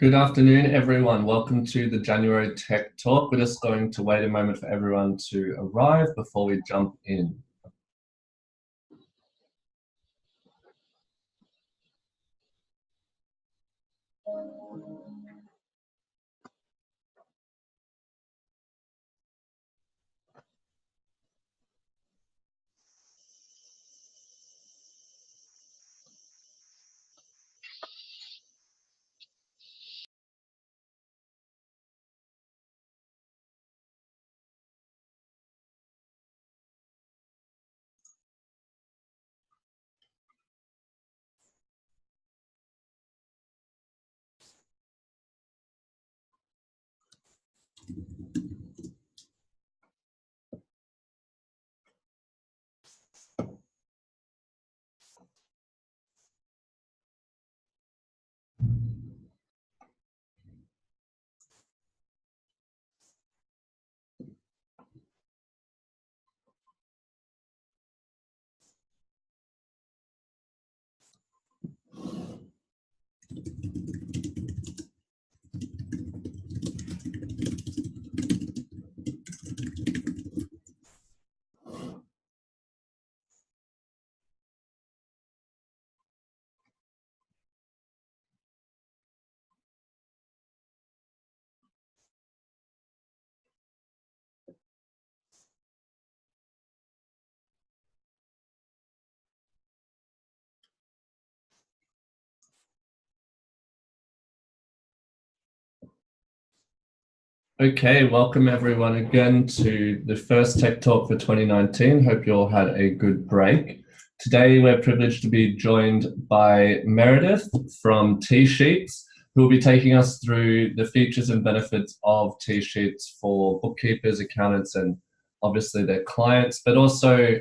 Good afternoon, everyone. Welcome to the January Tech Talk. We're just going to wait a moment for everyone to arrive before we jump in. Okay, welcome everyone again to the first Tech Talk for 2019. Hope you all had a good break. Today we're privileged to be joined by Meredith from Tsheets, who will be taking us through the features and benefits of Tsheets for bookkeepers, accountants, and obviously their clients, but also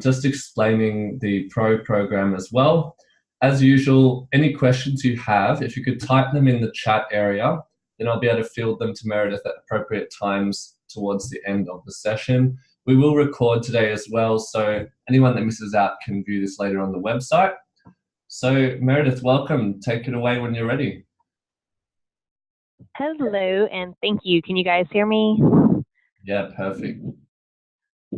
just explaining the Pro program as well. As usual, any questions you have, if you could type them in the chat area, then I'll be able to field them to Meredith at appropriate times towards the end of the session. We will record today as well, so anyone that misses out can view this later on the website. So Meredith, welcome. Take it away when you're ready. Hello, and thank you. Can you guys hear me? Yeah, perfect.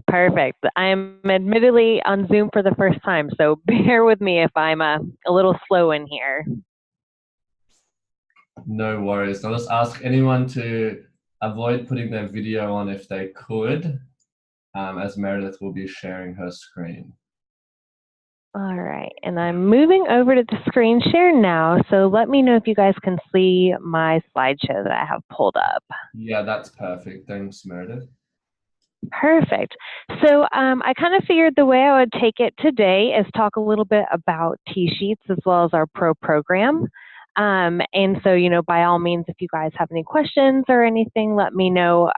Perfect. I'm admittedly on Zoom for the first time, so bear with me if I'm a little slow in here. No worries. I'll just ask anyone to avoid putting their video on if they could, as Meredith will be sharing her screen. All right, and I'm moving over to the screen share now, so let me know if you guys can see my slideshow that I have pulled up. Yeah, that's perfect. Thanks, Meredith. Perfect. So I kind of figured the way I would take it today is talk a little bit about Tsheets as well as our Pro program. And so, by all means, if you guys have any questions or anything, let me know.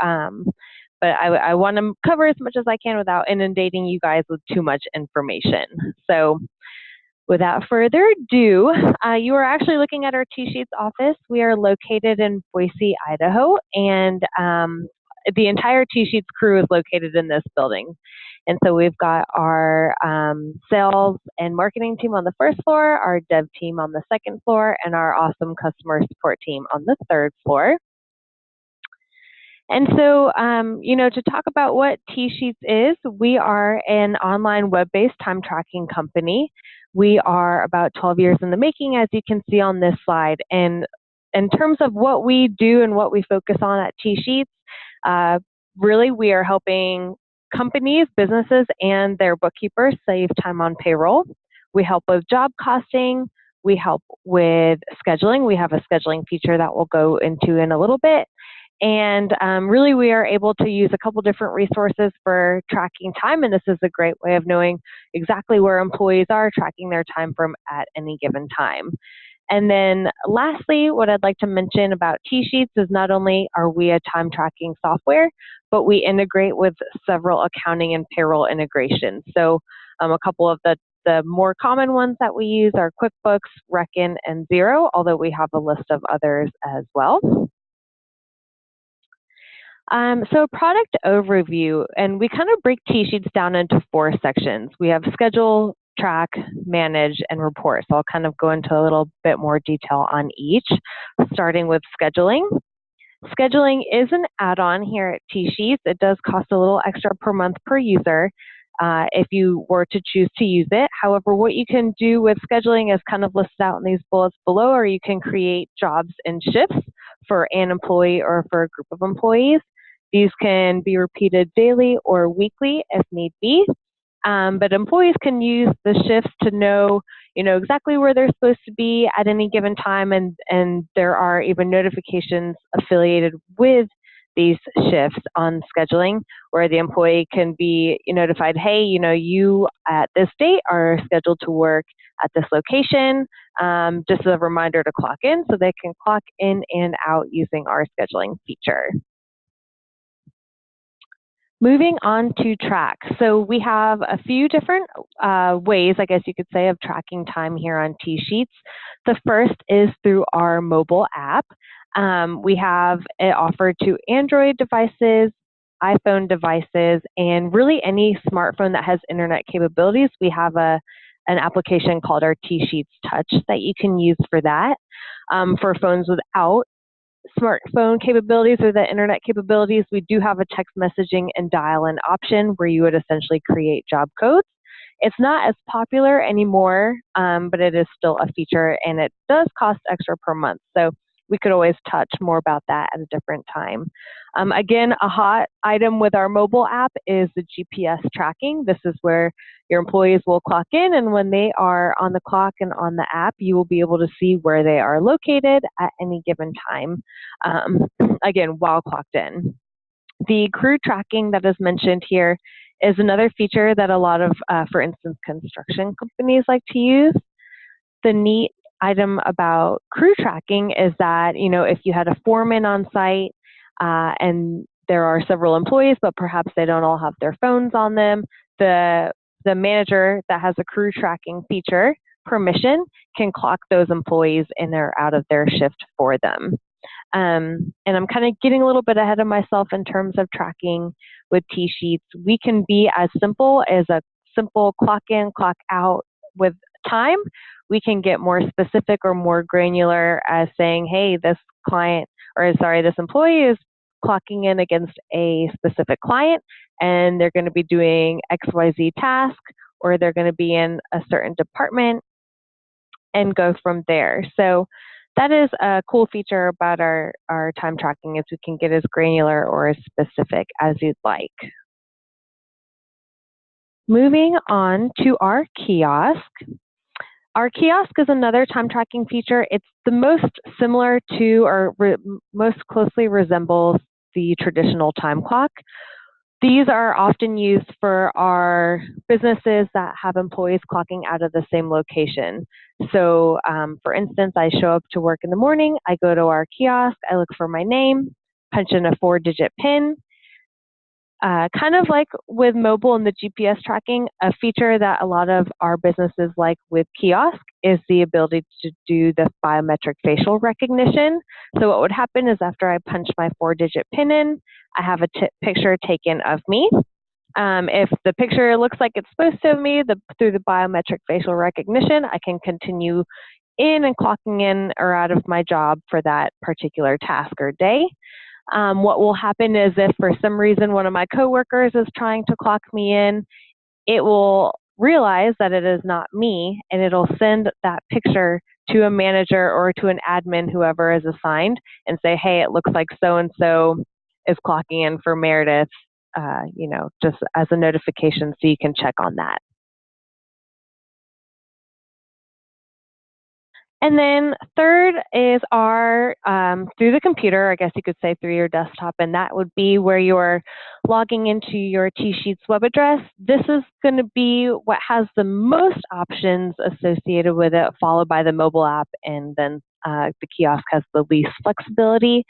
But I want to cover as much as I can without inundating you guys with too much information. So without further ado, you are actually looking at our Tsheets office. We are located in Boise, Idaho, and the entire Tsheets crew is located in this building. And so we've got our sales and marketing team on the first floor, our dev team on the second floor, and our awesome customer support team on the third floor. And so, to talk about what Tsheets is, we are an online web-based time tracking company. We are about 12 years in the making, as you can see on this slide. And in terms of what we do and what we focus on at Tsheets, really we are helping companies, businesses, and their bookkeepers save time on payroll. We help with job costing. We help with scheduling. We have a scheduling feature that we'll go into in a little bit. And really, we are able to use a couple different resources for tracking time, and this is a great way of knowing exactly where employees are tracking their time from at any given time. And then lastly, what I'd like to mention about Tsheets is not only are we a time tracking software, but we integrate with several accounting and payroll integrations. So a couple of the more common ones that we use are Quickbooks, Reckon, and Xero, although we have a list of others as well. So product overview, and we kind of break Tsheets down into 4 sections. We have schedule, track, manage, and report. So I'll kind of go into a little bit more detail on each, starting with scheduling. Scheduling is an add-on here at Tsheets. It does cost a little extra per month per user if you were to choose to use it. However, what you can do with scheduling is kind of listed out in these bullets below, or you can create jobs and shifts for an employee or for a group of employees. These can be repeated daily or weekly if need be. But employees can use the shifts to know, exactly where they're supposed to be at any given time, and there are even notifications affiliated with these shifts on scheduling, where the employee can be notified, hey, you at this date are scheduled to work at this location, just as a reminder to clock in, so they can clock in and out using our scheduling feature. Moving on to track. So we have a few different ways, I guess you could say, of tracking time here on Tsheets. The first is through our mobile app. We have it offered to Android devices, iPhone devices, and really any smartphone that has internet capabilities. We have an application called our Tsheets Touch that you can use for that. For phones without smartphone capabilities or the internet capabilities, we do have a text messaging and dial-in option where you would essentially create job codes. It's not as popular anymore, but it is still a feature, and it does cost extra per month. So we could always touch more about that at a different time. Again, a hot item with our mobile app is the GPS tracking. This is where your employees will clock in, and when they are on the clock and on the app, you will be able to see where they are located at any given time, again, while clocked in. The crew tracking that is mentioned here is another feature that a lot of, for instance, construction companies like to use. The neat item about crew tracking is that, if you had a foreman on site and there are several employees, but perhaps they don't all have their phones on them, the manager that has a crew tracking feature permission can clock those employees in or out of their shift for them. And I'm kind of getting a little bit ahead of myself in terms of tracking with Tsheets. We can be as simple as a simple clock in, clock out with time. We can get more specific or more granular as saying, hey, this employee is clocking in against a specific client, and they're going to be doing XYZ task, or they're going to be in a certain department, and go from there. So that is a cool feature about our time tracking, is we can get as granular or as specific as you'd like. Moving on to our Kiosk. Our Kiosk is another time tracking feature. It's the most similar to, or most closely resembles, the traditional time clock. These are often used for our businesses that have employees clocking out of the same location. So for instance, I show up to work in the morning, I go to our kiosk, I look for my name, punch in a 4-digit PIN. Kind of like with mobile and the GPS tracking, a feature that a lot of our businesses like with Kiosk is the ability to do the biometric facial recognition. So what would happen is after I punch my 4-digit PIN in, I have a picture taken of me. If the picture looks like it's supposed to of me, through the biometric facial recognition, I can continue in and clocking in or out of my job for that particular task or day. What will happen is if for some reason one of my coworkers is trying to clock me in, it will realize that it is not me, and it'll send that picture to a manager or to an admin, whoever is assigned, and say, hey, it looks like so-and-so is clocking in for Meredith, just as a notification so you can check on that. And then third is our through the computer, I guess you could say through your desktop, and that would be where you're logging into your Tsheets web address. This is going to be what has the most options associated with it, followed by the mobile app, and then the kiosk has the least flexibility.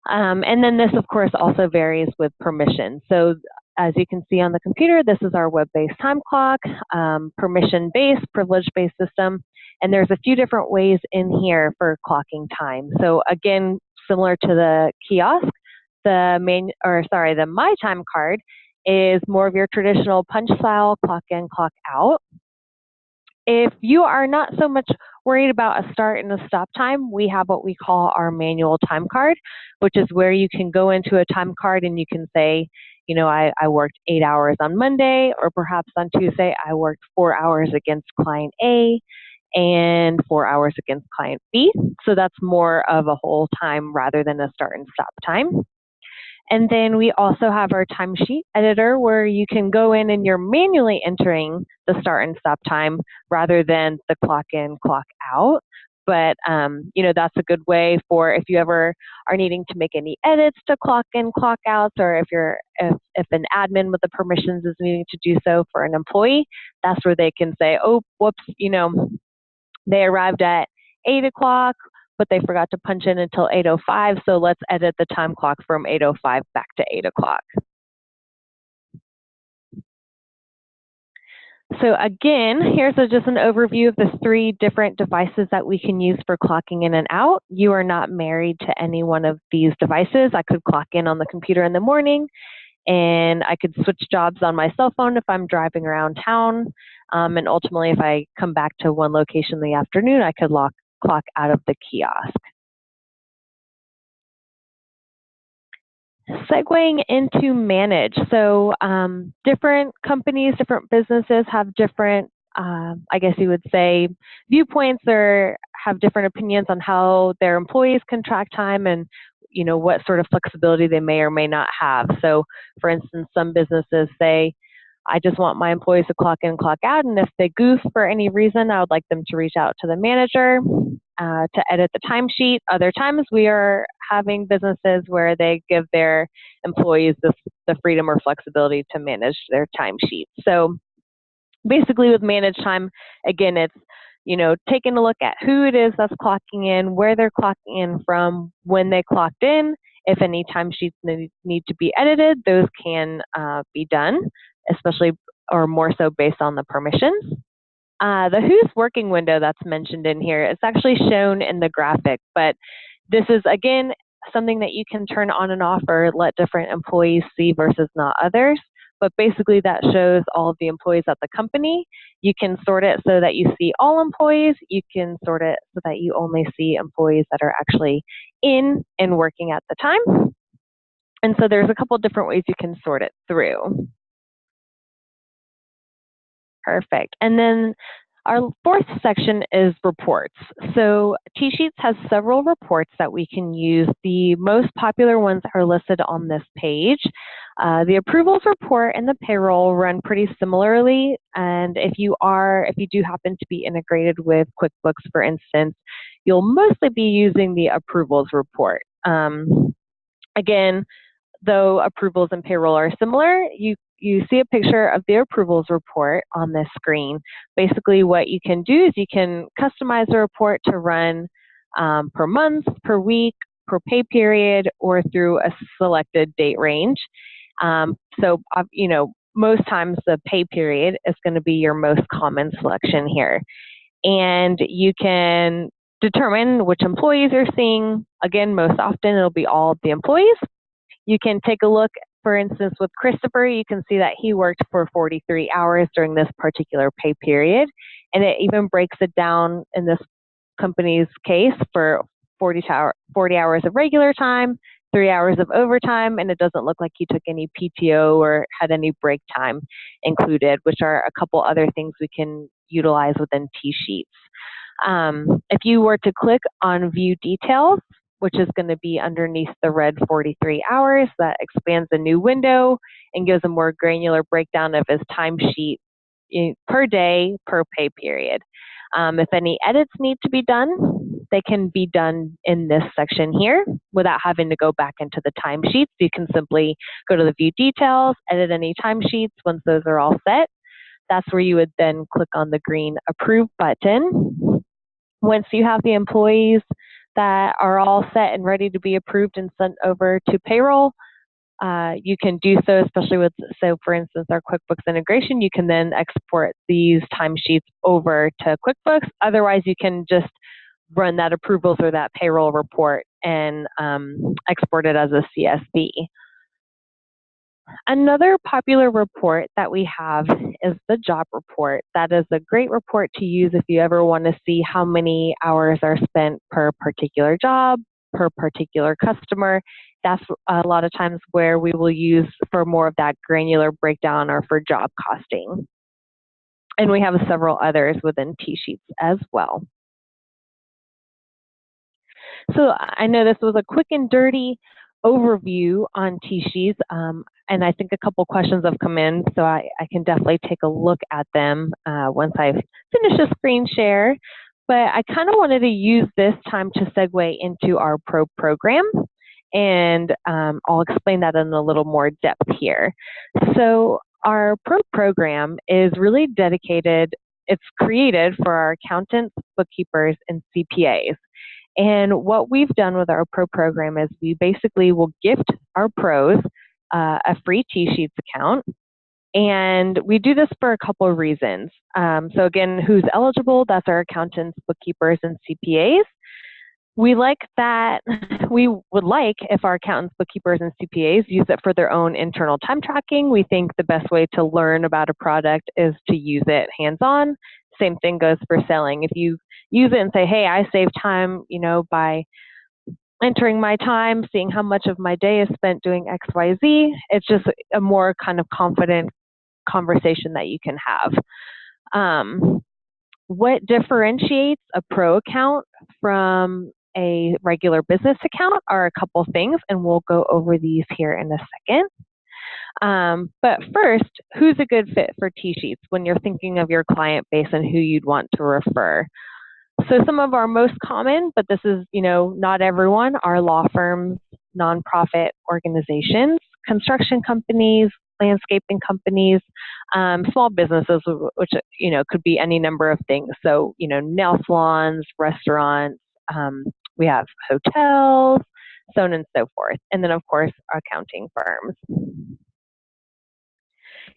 And then this, of course, also varies with permission. So as you can see on the computer, this is our web-based time clock, permission-based, privilege-based system. And there's a few different ways in here for clocking time. So again, similar to the kiosk, the My Time card is more of your traditional punch style clock in, clock out. If you are not so much worried about a start and a stop time, we have what we call our manual time card, which is where you can go into a time card and you can say, you know, I worked 8 hours on Monday, or perhaps on Tuesday, I worked 4 hours against client A and 4 hours against client B. So that's more of a whole time rather than a start and stop time. And then we also have our Timesheet Editor where you can go in and you're manually entering the start and stop time rather than the clock in, clock out. But, you know, that's a good way for if you ever are needing to make any edits to clock in, clock outs, or if an admin with the permissions is needing to do so for an employee, that's where they can say, oh, whoops, you know, they arrived at 8 o'clock, but they forgot to punch in until 8:05, so let's edit the time clock from 8:05 back to 8 o'clock. So again, here's just an overview of the 3 different devices that we can use for clocking in and out. You are not married to any one of these devices. I could clock in on the computer in the morning, and I could switch jobs on my cell phone if I'm driving around town. And ultimately, if I come back to one location in the afternoon, I could clock out of the kiosk. Segueing into manage. So different companies, different businesses have different, I guess you would say, viewpoints or have different opinions on how their employees can track time and, you know, what sort of flexibility they may or may not have. So for instance, some businesses say, I just want my employees to clock in, clock out, and if they goof for any reason, I would like them to reach out to the manager to edit the timesheet. Other times we are having businesses where they give their employees the freedom or flexibility to manage their timesheet. So basically with managed time, again, it's, you know, taking a look at who it is that's clocking in, where they're clocking in from, when they clocked in. If any timesheets need to be edited, those can be done, especially or more so based on the permissions. The who's working window that's mentioned in here is actually shown in the graphic, but this is, again, something that you can turn on and off or let different employees see versus not others. But basically that shows all of the employees at the company. You can sort it so that you see all employees. You can sort it so that you only see employees that are actually in and working at the time. And so there's a couple different ways you can sort it through. Perfect. And then our 4th section is reports. So Tsheets has several reports that we can use. The most popular ones are listed on this page. The approvals report and the payroll run pretty similarly. And if you do happen to be integrated with Quickbooks, for instance, you'll mostly be using the approvals report. Again, though approvals and payroll are similar, you see a picture of the approvals report on this screen. Basically what you can do is you can customize the report to run per month, per week, per pay period, or through a selected date range. So, you know, most times the pay period is going to be your most common selection here. And you can determine which employees you're seeing. Again, most often it'll be all of the employees. You can take a look, for instance, with Christopher, you can see that he worked for 43 hours during this particular pay period. And it even breaks it down in this company's case for 40 hours of regular time, 3 hours of overtime, and it doesn't look like he took any PTO or had any break time included, which are a couple other things we can utilize within Tsheets. If you were to click on View Details, which is going to be underneath the red 43 hours, that expands a new window and gives a more granular breakdown of his timesheet per day, per pay period. If any edits need to be done, they can be done in this section here without having to go back into the timesheets. You can simply go to the View Details, edit any timesheets. Once those are all set, that's where you would then click on the green Approve button. Once you have the employees that are all set and ready to be approved and sent over to payroll, you can do so, especially with, so for instance, our QuickBooks integration, you can then export these timesheets over to QuickBooks. Otherwise, you can just run that approvals or that payroll report and export it as a CSV. Another popular report that we have is the job report. That is a great report to use if you ever want to see how many hours are spent per particular job, per particular customer. That's a lot of times where we will use for more of that granular breakdown or for job costing. And we have several others within Tsheets as well. So I know this was a quick and dirty overview on Tsheets, and I think a couple questions have come in, so I can definitely take a look at them once I finish the screen share. But I kind of wanted to use this time to segue into our Pro program, and I'll explain that in a little more depth here. So our Pro program is really dedicated, it's created for our accountants, bookkeepers, and CPAs. And what we've done with our Pro program is we basically will gift our pros a free Tsheets account. And we do this for a couple of reasons. So again, who's eligible? That's our accountants, bookkeepers, and CPAs. We like that, we would like if our accountants, bookkeepers, and CPAs use it for their own internal time tracking. We think the best way to learn about a product is to use it hands-on. Same thing goes for selling. If you use it and say, hey, I save time, by entering my time, seeing how much of my day is spent doing X, Y, Z, it's just a more kind of confident conversation that you can have. What differentiates a Pro account from a regular business account are a couple things, and we'll go over these here in a second. But first, who's a good fit for Tsheets when you're thinking of your client base and who you'd want to refer? So some of our most common, but this is, not everyone, are law firms, nonprofit organizations, construction companies, landscaping companies, small businesses, which, could be any number of things. So, nail salons, restaurants, we have hotels, so on and so forth. And then, of course, accounting firms.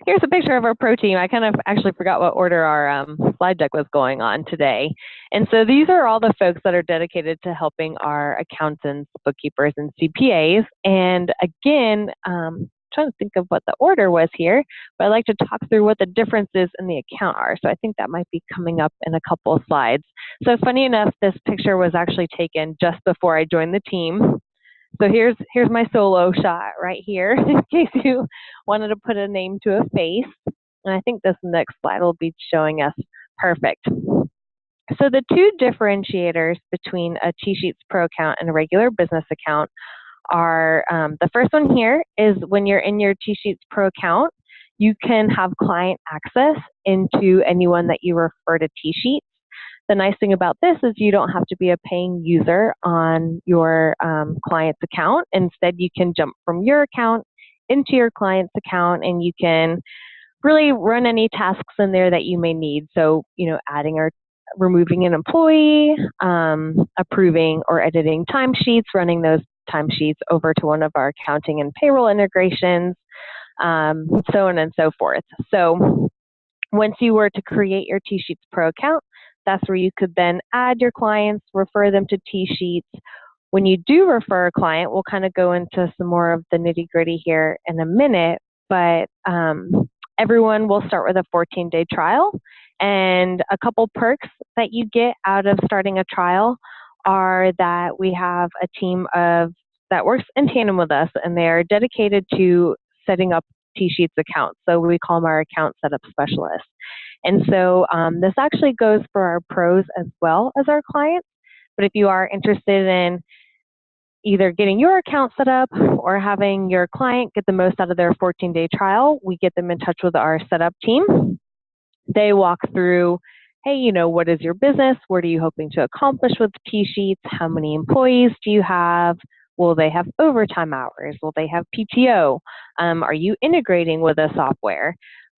Here's a picture of our Pro team. I kind of actually forgot what order our slide deck was going on today. And so these are all the folks that are dedicated to helping our accountants, bookkeepers, and CPAs. And again, trying to think of what the order was here, but I'd like to talk through what the differences in the account are. So I think that might be coming up in a couple of slides. So funny enough, this picture was actually taken just before I joined the team. So here's my solo shot right here, in case you wanted to put a name to a face. And I think this next slide will be showing us perfect. So the two differentiators between a Tsheets Pro account and a regular business account are, the first one here is when you're in your Tsheets Pro account, you can have client access into anyone that you refer to Tsheets. The nice thing about this is you don't have to be a paying user on your client's account. Instead, you can jump from your account into your client's account, and you can really run any tasks in there that you may need. So, adding or removing an employee, approving or editing timesheets, running those timesheets over to one of our accounting and payroll integrations, so on and so forth. So once you were to create your Tsheets Pro account, that's where you could then add your clients, refer them to Tsheets. When you do refer a client, we'll kind of go into some more of the nitty-gritty here in a minute, but everyone will start with a 14-day trial. And a couple perks that you get out of starting a trial are that we have a team that works in tandem with us, and they are dedicated to setting up Tsheets accounts. So we call them our account setup specialists. And so this actually goes for our pros as well as our clients. But if you are interested in either getting your account set up or having your client get the most out of their 14-day trial, we get them in touch with our setup team. They walk through, hey, what is your business? What are you hoping to accomplish with Tsheets? How many employees do you have? Will they have overtime hours? Will they have PTO? Are you integrating with a software?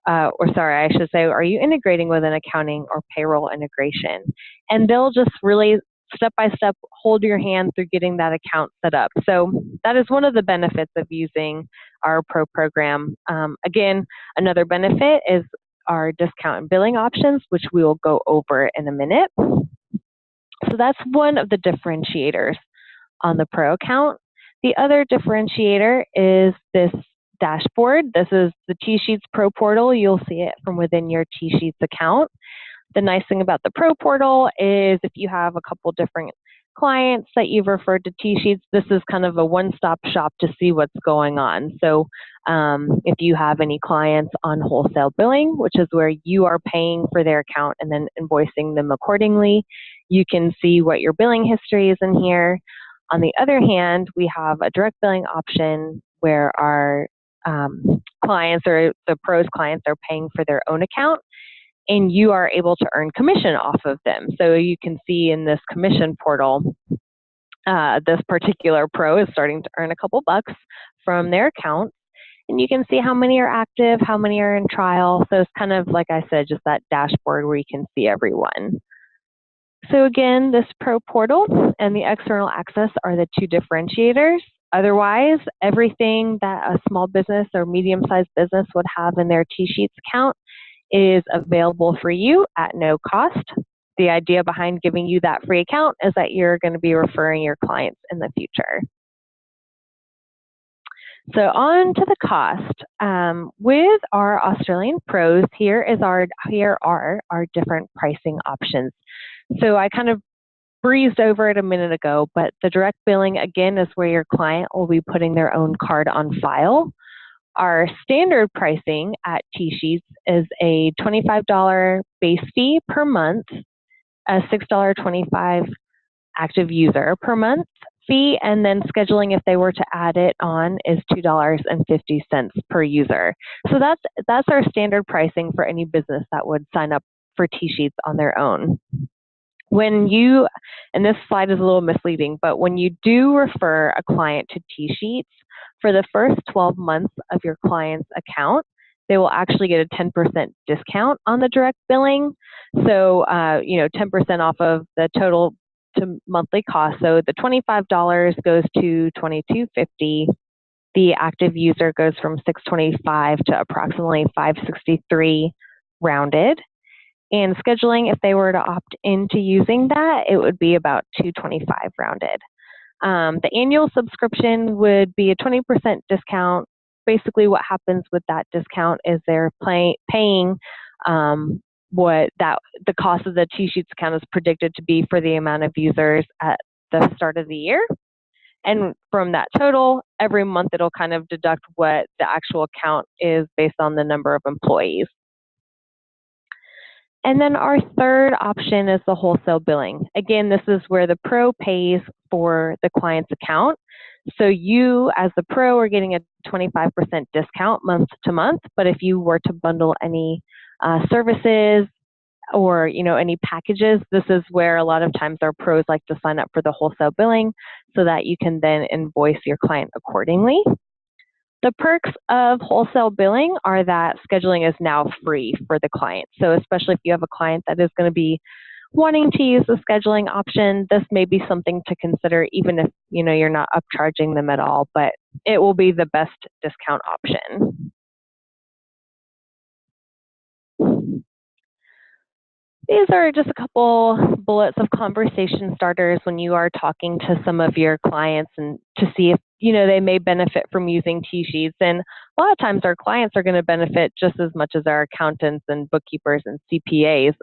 Are you integrating with an accounting or payroll integration? And they'll just really step-by-step hold your hand through getting that account set up. So that is one of the benefits of using our Pro program. Again, another benefit is our discount and billing options, which we will go over in a minute. So that's one of the differentiators on the Pro account. The other differentiator is this dashboard. This is the Tsheets Pro portal. You'll see it from within your Tsheets account. The nice thing about the Pro portal is if you have a couple different clients that you've referred to Tsheets, this is kind of a one-stop shop to see what's going on. So if you have any clients on wholesale billing, which is where you are paying for their account and then invoicing them accordingly, you can see what your billing history is in here. On the other hand, we have a direct billing option where our clients or the pros clients are paying for their own account, and you are able to earn commission off of them. So you can see in this commission portal, this particular pro is starting to earn a couple bucks from their account. And you can see how many are active, how many are in trial. So it's kind of, like I said, just that dashboard where you can see everyone. So again, this pro portal and the external access are the two differentiators. Otherwise, everything that a small business or medium-sized business would have in their Tsheets account is available for you at no cost. The idea behind giving you that free account is that you're going to be referring your clients in the future. So on to the cost. With our Australian pros, here are our different pricing options. So I kind of breezed over it a minute ago, but the direct billing, again, is where your client will be putting their own card on file. Our standard pricing at Tsheets is a $25 base fee per month, a $6.25 active user per month fee, and then scheduling, if they were to add it on, is $2.50 per user. So that's our standard pricing for any business that would sign up for Tsheets on their own. When you, and this slide is a little misleading, but when you do refer a client to Tsheets, for the first 12 months of your client's account, they will actually get a 10% discount on the direct billing. So, 10% off of the total to monthly cost. So the $25 goes to $22.50. The active user goes from $6.25 to approximately $5.63 rounded. And scheduling, if they were to opt into using that, it would be about $2.25 rounded. The annual subscription would be a 20% discount. Basically, what happens with that discount is they're paying the cost of the Tsheets account is predicted to be for the amount of users at the start of the year. And from that total, every month it'll kind of deduct what the actual account is based on the number of employees. And then our third option is the wholesale billing. Again, this is where the pro pays for the client's account. So you, as the pro, are getting a 25% discount month to month. But if you were to bundle any services or any packages, this is where a lot of times our pros like to sign up for the wholesale billing so that you can then invoice your client accordingly. The perks of wholesale billing are that scheduling is now free for the client. So especially if you have a client that is going to be wanting to use the scheduling option, this may be something to consider even if you're not upcharging them at all, but it will be the best discount option. These are just a couple bullets of conversation starters when you are talking to some of your clients and to see if they may benefit from using Tsheets. And a lot of times our clients are going to benefit just as much as our accountants and bookkeepers and CPAs,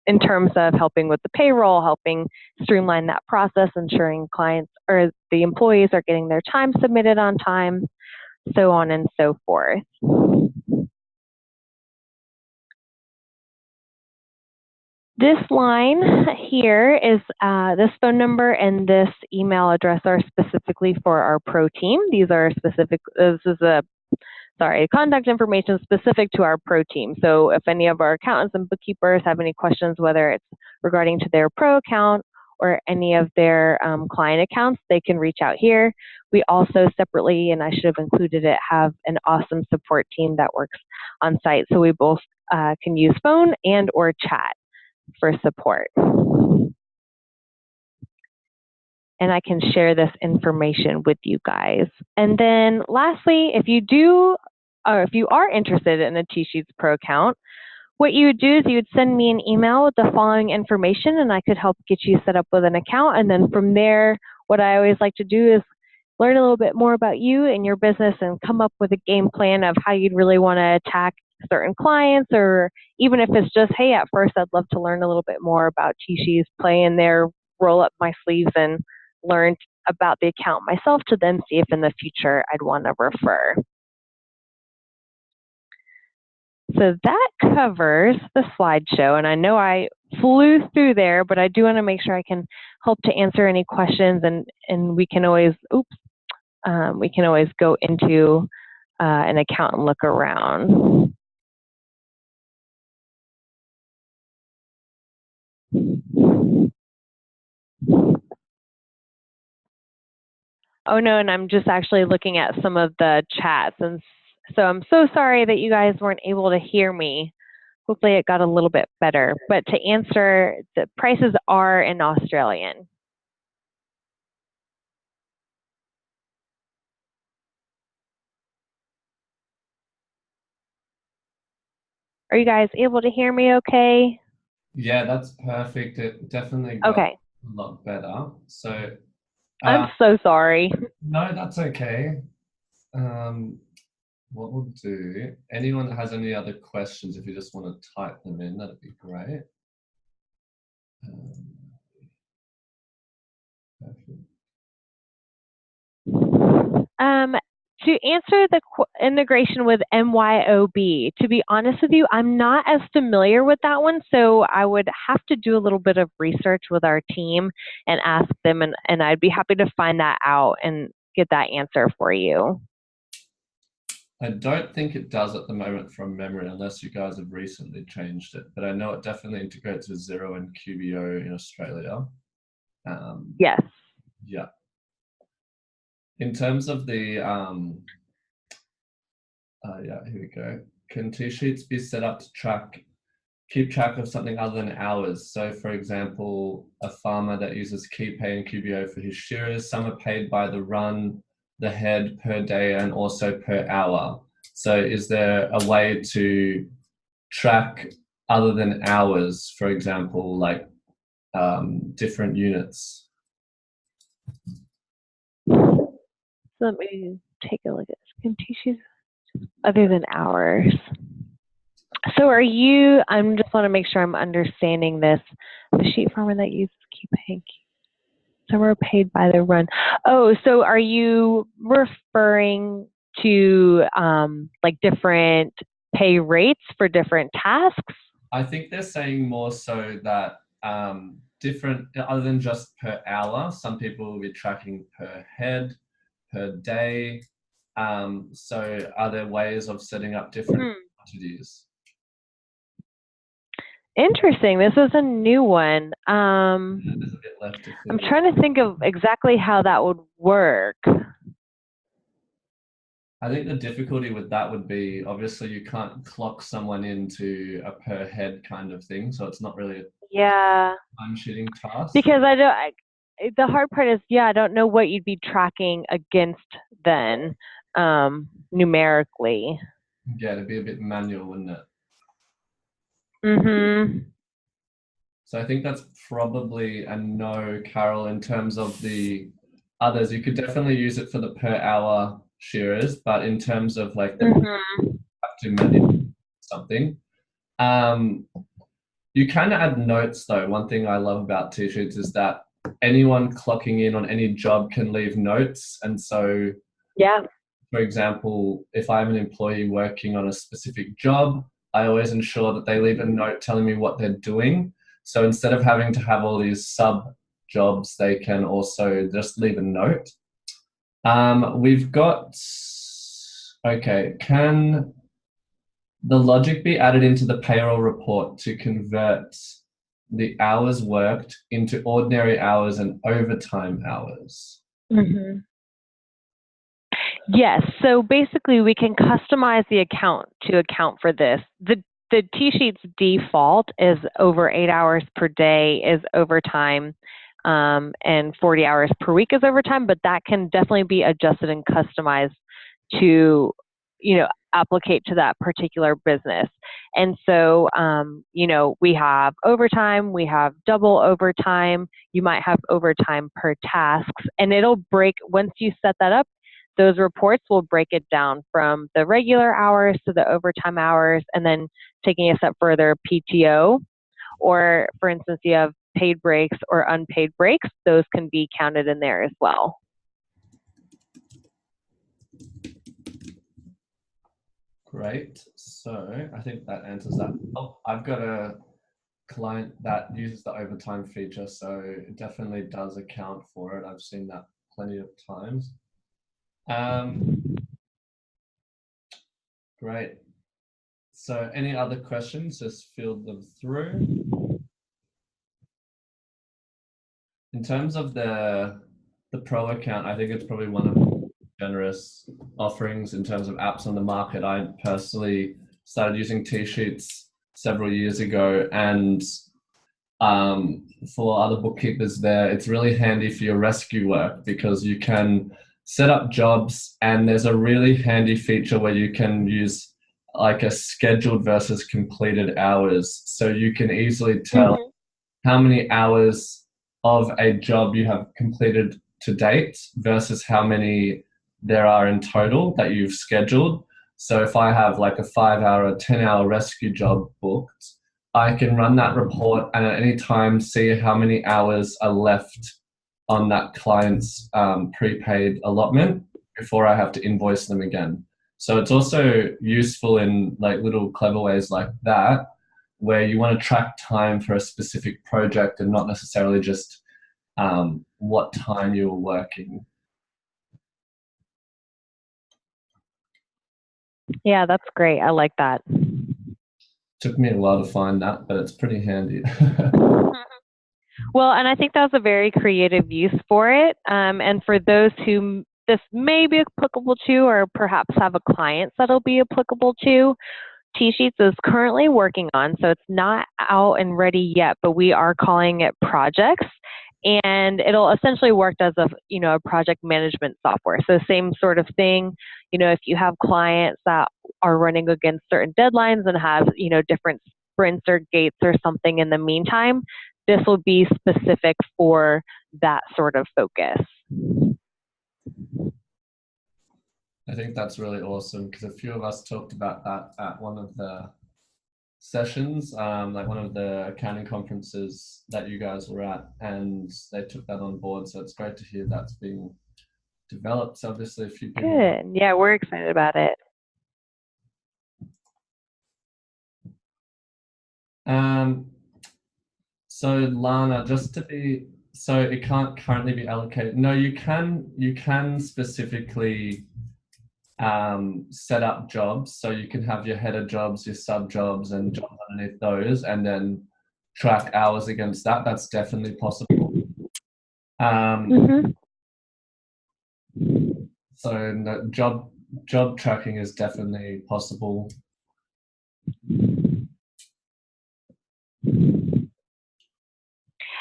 in terms of helping with the payroll, helping streamline that process, ensuring clients or the employees are getting their time submitted on time, so on and so forth. This line here is this phone number and this email address are specifically for our pro team. These are specific, contact information specific to our pro team. So if any of our accountants and bookkeepers have any questions, whether it's regarding to their pro account or any of their client accounts, they can reach out here. We also separately, and I should have included it, have an awesome support team that works on site. So we both can use phone and or chat for support. And I can share this information with you guys. And then lastly, if you are interested in a Tsheets Pro account, what you would do is you would send me an email with the following information and I could help get you set up with an account. And then from there, what I always like to do is learn a little bit more about you and your business and come up with a game plan of how you'd really want to attack certain clients, or even if it's just, hey, at first I'd love to learn a little bit more about Tsheets, play in there, roll up my sleeves and learn about the account myself to then see if in the future I'd want to refer. So that covers the slideshow, and I know I flew through there, but I do want to make sure I can help to answer any questions, and we can always, we can always go into an account and look around. Oh no, and I'm just actually looking at some of the chats, and so I'm so sorry that you guys weren't able to hear me. Hopefully it got a little bit better. But to answer, the prices are in Australian. Are you guys able to hear me okay? Yeah, that's perfect. It definitely got Okay. a lot better. So, I'm so sorry. no, that's okay. What we'll do, anyone that has any other questions, if you just want to type them in, that'd be great. To answer the integration with MYOB, to be honest with you, I'm not as familiar with that one, so I would have to do a little bit of research with our team and ask them, and I'd be happy to find that out and get that answer for you. I don't think it does at the moment from memory, unless you guys have recently changed it, but I know it definitely integrates with Xero and QBO in Australia. Yes. Yeah. In terms of the, yeah, here we go. Can Tsheets be set up to keep track of something other than hours? So for example, a farmer that uses KeyPay and QBO for his shearers, some are paid by the run, the head per day, and also per hour. So is there a way to track other than hours, for example, like different units? Let me take a look at this. Other than hours. So are you, I just want to make sure I'm understanding this. The sheet farmer that uses KeyPay, some are paid by the run. Oh, so are you referring to like different pay rates for different tasks? I think they're saying more so that different, other than just per hour, some people will be tracking per head, per day. So are there ways of setting up different quantities? Interesting. This is a new one. There's a bit left to fill. I'm trying to think of exactly how that would work. I think the difficulty with that would be, obviously you can't clock someone into a per head kind of thing, so it's not really a time sheeting task. Because the hard part is, I don't know what you'd be tracking against then, numerically. Yeah, it'd be a bit manual, wouldn't it? Mm-hmm. So I think that's probably a no, Carol, in terms of the others. You could definitely use it for the per hour shearers, but in terms of like the have to manage something. You can add notes though. One thing I love about Tsheets is that anyone clocking in on any job can leave notes. And so, for example, if I'm an employee working on a specific job, I always ensure that they leave a note telling me what they're doing. So instead of having to have all these sub jobs, they can also just leave a note. We've got, okay, can the logic be added into the payroll report to convert the hours worked into ordinary hours and overtime hours? Mm-hmm. Yes, so basically we can customize the account to account for this. The Tsheets default is over 8 hours per day is overtime, and 40 hours per week is overtime, but that can definitely be adjusted and customized to, applicate to that particular business. And so, we have overtime, we have double overtime, you might have overtime per tasks, and it'll break, once you set that up, those reports will break it down from the regular hours to the overtime hours, and then taking a step further, PTO, or for instance, you have paid breaks or unpaid breaks, those can be counted in there as well. Great. So I think that answers that. Oh, I've got a client that uses the overtime feature, so it definitely does account for it. I've seen that plenty of times. Great. So any other questions, just field them through. In terms of the Pro account, I think it's probably one of the generous offerings in terms of apps on the market. I personally started using Tsheets several years ago, and for other bookkeepers there, it's really handy for your rescue work because you can set up jobs, and there's a really handy feature where you can use like a scheduled versus completed hours. So you can easily tell how many hours of a job you have completed to date versus how many there are in total that you've scheduled. So if I have like a 5-hour or 10-hour rescue job booked, I can run that report and at any time see how many hours are left on that client's prepaid allotment before I have to invoice them again. So it's also useful in like little clever ways like that, where you want to track time for a specific project and not necessarily just what time you were working. Yeah, that's great. I like that. Took me a while to find that, but it's pretty handy. Well, and I think that was a very creative use for it. And for those who this may be applicable to, or perhaps have a client that'll be applicable to, Tsheets is currently working on, so it's not out and ready yet, but we are calling it projects. And it'll essentially work as a project management software. So same sort of thing, if you have clients that are running against certain deadlines and have, different sprints or gates or something in the meantime, this will be specific for that sort of focus. I think that's really awesome because a few of us talked about that at one of the sessions, like one of the accounting conferences that you guys were at, and they took that on board. So it's great to hear that's being developed. So obviously a few people. Good. Yeah, we're excited about it. So Lana, so it can't currently be allocated. No, you can specifically set up jobs, so you can have your header jobs, your sub jobs, and jobs underneath those, and then track hours against that. That's definitely possible. So no, job tracking is definitely possible.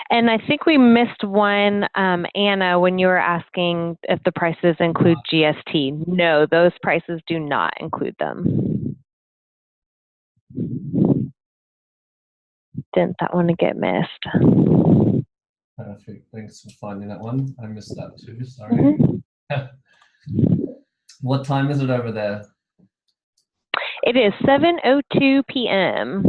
And I think we missed one, Anna, when you were asking if the prices include GST. No, those prices do not include them. Didn't that one get missed? Perfect. Thanks for finding that one. I missed that too. Sorry. What time is it over there? It is 7:02 p.m.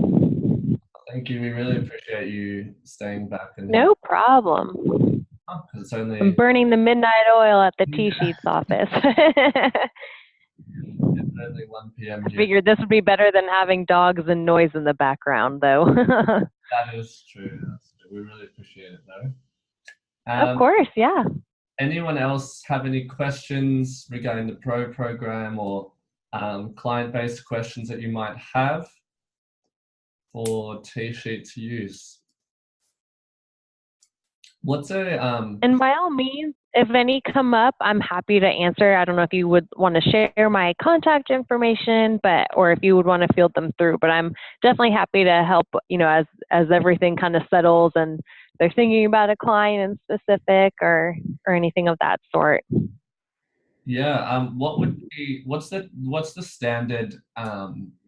Thank you. We really appreciate you staying back. And no problem. Oh, it's only... I'm burning the midnight oil at the Tsheets office. It's only 1 p.m. I figured this would be better than having dogs and noise in the background, though. That is true. That's true. We really appreciate it, though. Of course, yeah. Anyone else have any questions regarding the Pro program or client-based questions that you might have for Tsheets use? What's a And by all means, if any come up, I'm happy to answer. I don't know if you would want to share my contact information, or if you would want to field them through. But I'm definitely happy to help. As everything kind of settles and they're thinking about a client in specific or anything of that sort. Yeah. What's the standard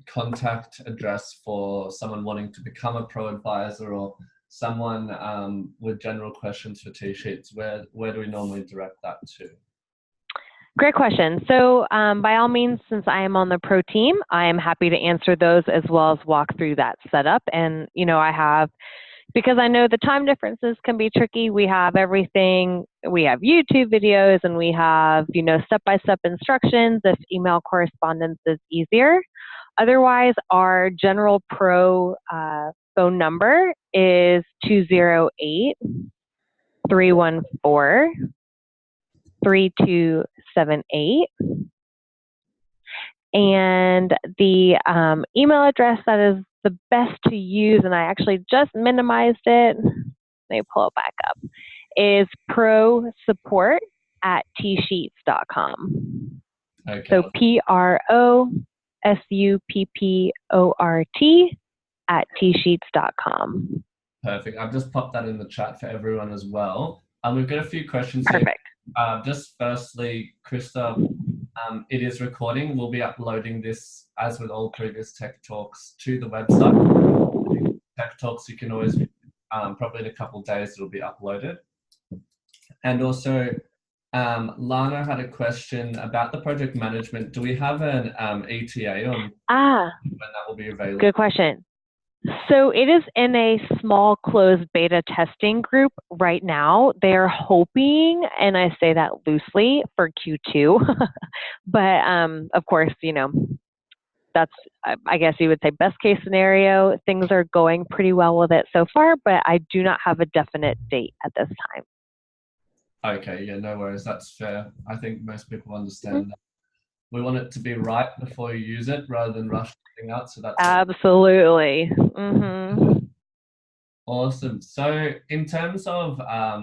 contact address for someone wanting to become a pro advisor or someone with general questions for T-Sheets? Where do we normally direct that to? Great question. So by all means, since I am on the pro team, I am happy to answer those as well as walk through that setup. And, because I know the time differences can be tricky, we have everything. We have YouTube videos and we have, step-by-step instructions if email correspondence is easier. Otherwise, our general pro phone number is 208-314-3278. And the email address that is the best to use, and I actually just minimized it, let me pull it back up, is prosupport@tsheets.com. Okay. So prosupport@tsheets.com. Perfect. I've just popped that in the chat for everyone as well. We've got a few questions Perfect. here. Just firstly, Krista, it is recording. We'll be uploading this, as with all previous Tech Talks, to the website. Tech Talks, you can always, probably in a couple of days, it'll be uploaded. And also, Lana had a question about the project management. Do we have an ETA on when that will be available? Good question. So it is in a small closed beta testing group right now. They're hoping, and I say that loosely, for Q2. But of course, that's, I guess you would say, best case scenario. Things are going pretty well with it so far, but I do not have a definite date at this time. Okay, yeah, no worries. That's fair. I think most people understand that. We want it to be right before you use it rather than rush something out. So that's absolutely. Awesome. So in terms of a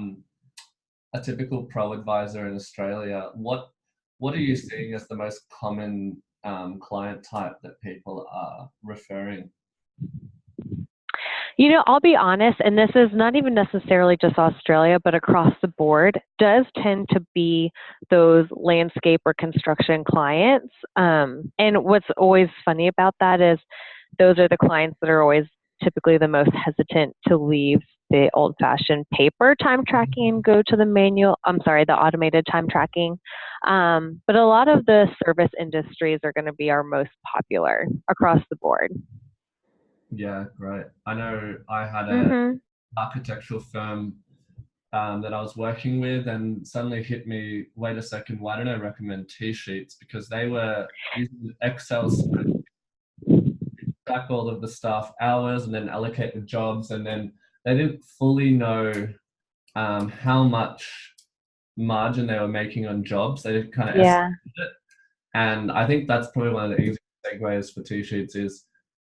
typical pro advisor in Australia, what are you seeing as the most common client type that people are referring? I'll be honest, and this is not even necessarily just Australia, but across the board, does tend to be those landscape or construction clients. And what's always funny about that is those are the clients that are always typically the most hesitant to leave the old-fashioned paper time tracking and go to the the automated time tracking. But a lot of the service industries are going to be our most popular across the board. Yeah, great. I know I had an architectural firm that I was working with, and suddenly hit me, wait a second, why don't I recommend T-Sheets? Because they were using Excel to track all of the staff hours and then allocate the jobs, and then they didn't fully know how much margin they were making on jobs. They kind of estimated it. And I think that's probably one of the easiest segues for T-Sheets is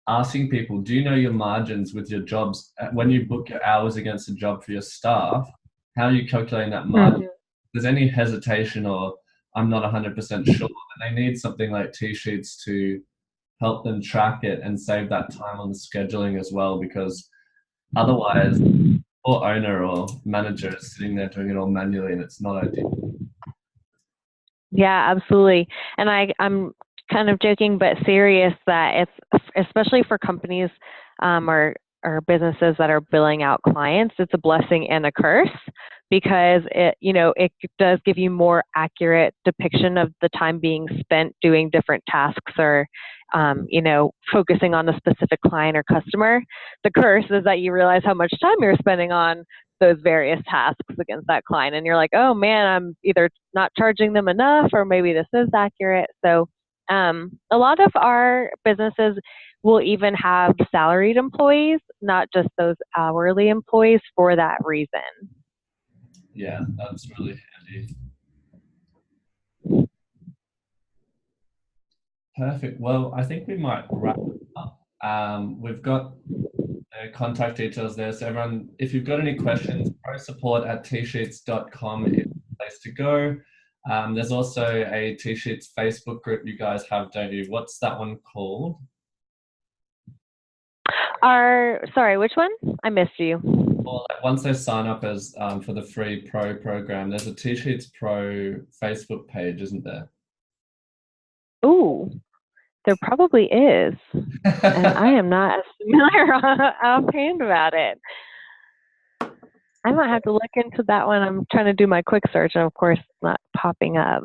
asking people, do you know your margins with your jobs? When you book your hours against a job for your staff, how are you calculating that margin? If there's any hesitation or I'm not 100% sure, then they need something like T-Sheets to help them track it and save that time on the scheduling as well, because otherwise, or owner or manager is sitting there doing it all manually and it's not ideal. Yeah, absolutely. And I'm kind of joking but serious that it's, especially for companies or businesses that are billing out clients, it's a blessing and a curse, because it does give you more accurate depiction of the time being spent doing different tasks or focusing on a specific client or customer. The curse is that you realize how much time you're spending on those various tasks against that client, and you're like, oh man, I'm either not charging them enough or maybe this is accurate. So a lot of our businesses will even have salaried employees, not just those hourly employees, for that reason. Yeah, that's really handy. Perfect. Well, I think we might wrap up. We've got contact details there. So everyone, if you've got any questions, prosupport@tsheets.com is the place to go. There's also a T-Sheets Facebook group you guys have, don't you? What's that one called? Sorry, which one? I missed you. or like once they sign up as for the free Pro program, there's a Tsheets Pro Facebook page, isn't there? Ooh, there probably is. And I am not as familiar offhand about it. I might have to look into that one. I'm trying to do my quick search, and of course, it's not popping up.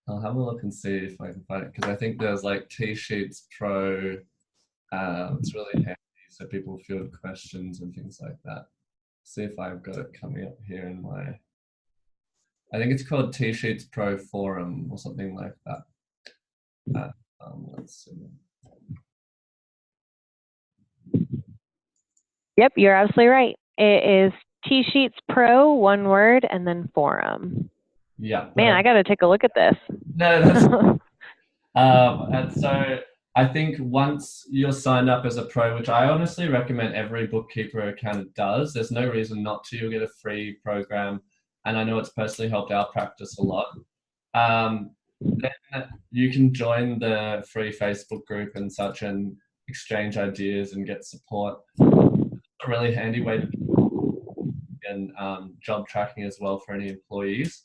I'll have a look and see if I can find it, because I think there's like Tsheets Pro. It's really handy so people field questions and things like that. See if I've got it coming up here in my. I think it's called Tsheets Pro Forum or something like that. Let's see. Yep, you're absolutely right. It is Tsheets Pro, one word, and then forum. Yeah. Man, I got to take a look at this. No, that's. And so I think once you're signed up as a pro, which I honestly recommend every bookkeeper account does, there's no reason not to. You'll get a free program, and I know it's personally helped our practice a lot. Then you can join the free Facebook group and such and exchange ideas and get support. A really handy way to and job tracking as well for any employees.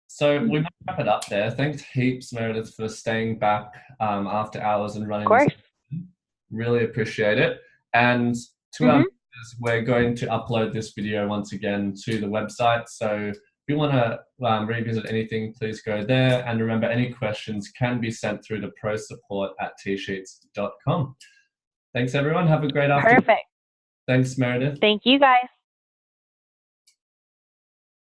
So we might wrap it up there. Thanks heaps, Meredith, for staying back after hours and running. Of course. This. Really appreciate it. And to our listeners, we're going to upload this video once again to the website. So if you want to revisit anything, please go there. And remember, any questions can be sent through to prosupport@tsheets.com. Thanks, everyone. Have a great afternoon. Perfect. Thanks, Meredith. Thank you, guys.